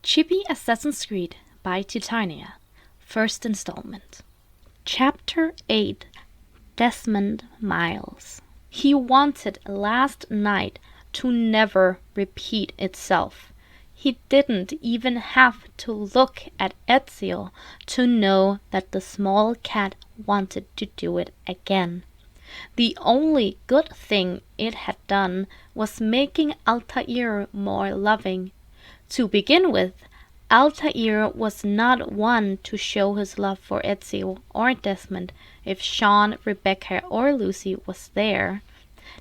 Chibi Assassin's Creed by Titania. First installment. Chapter 8. Desmond Miles. He wanted last night to never repeat itself. He didn't even have to look at Ezio to know that the small cat wanted to do it again. The only good thing it had done was making Altaïr more loving. To begin with, Altaïr was not one to show his love for Ezio or Desmond if Sean, Rebecca, or Lucy was there.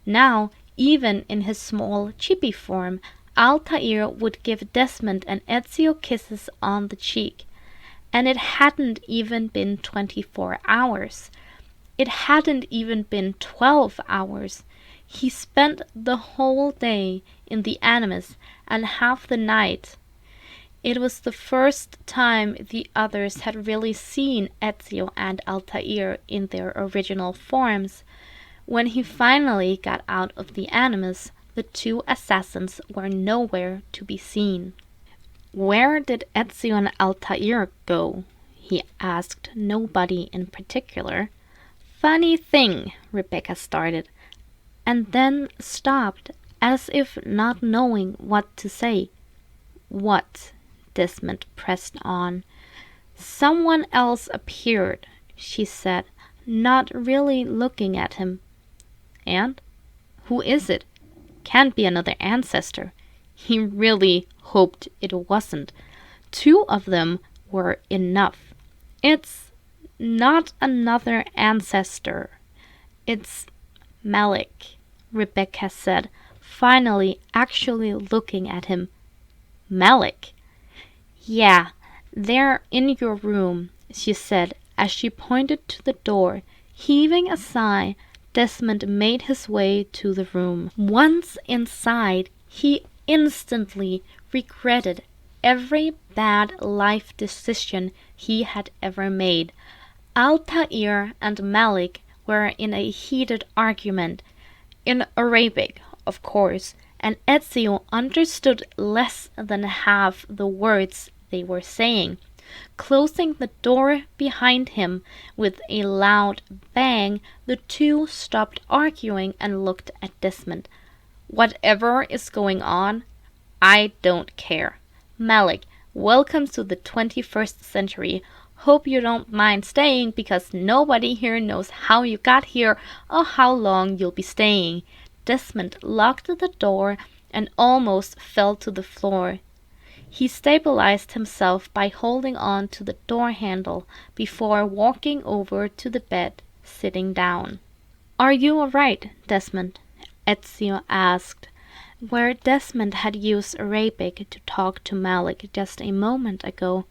Now, even in his small chibi form, Altaïr would give Desmond and Ezio kisses on the cheek. And it hadn't even been 24 hours. It hadn't even been 12 hours. He spent the whole day in the Animus and half the night. It was the first time the others had really seen Ezio and Altaïr in their original forms. When he finally got out of the Animus, the two assassins were nowhere to be seen. "Where did Ezio and Altaïr go?" he asked nobody in particular. "Funny thing," Rebecca started, and then stopped, as if not knowing what to say. "What?" Desmond pressed on. "Someone else appeared," she said, not really looking at him. "And? Who is it? Can't be another ancestor." He really hoped it wasn't. 2 of them were enough. "It's not another ancestor. It's Malik," Rebecca said, finally actually looking at him. "Malik?" "Yeah, they're in your room," she said as she pointed to the door. Heaving a sigh, Desmond made his way to the room. Once inside, he instantly regretted every bad life decision he had ever made. Altaïr and Malik were in a heated argument, in Arabic, of course, and Ezio understood less than half the words they were saying. Closing the door behind him with a loud bang, the two stopped arguing and looked at Desmond. "Whatever is going on, I don't care. Malik, welcome to the 21st century. Hope you don't mind staying, because nobody here knows how you got here or how long you'll be staying." Desmond locked the door and almost fell to the floor. He stabilized himself by holding on to the door handle before walking over to the bed, sitting down. "Are you all right, Desmond?" Ezio asked. Where Desmond had used Arabic to talk to Malik just a moment ago,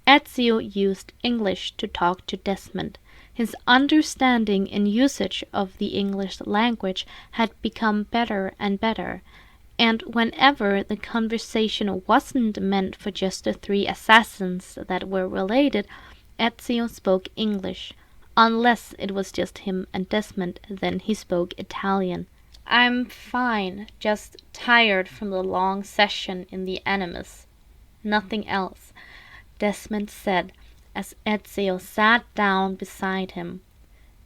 Ezio used English to talk to Desmond. His understanding and usage of the English language had become better and better, and whenever the conversation wasn't meant for just the 3 assassins that were related, Ezio spoke English. Unless it was just him and Desmond, then he spoke Italian. "I'm fine, just tired from the long session in the Animus. Nothing else," Desmond said as Ezio sat down beside him.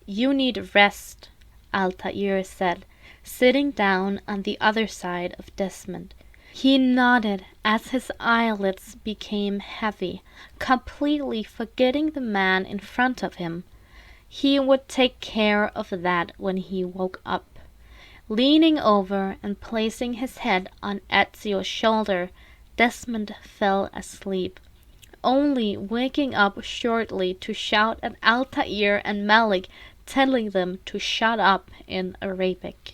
"You need rest," Altaïr said, sitting down on the other side of Desmond. He nodded as his eyelids became heavy, completely forgetting the man in front of him. He would take care of that when he woke up. Leaning over and placing his head on Ezio's shoulder, Desmond fell asleep, only waking up shortly to shout at Altaïr and Malik, telling them to shut up in Arabic.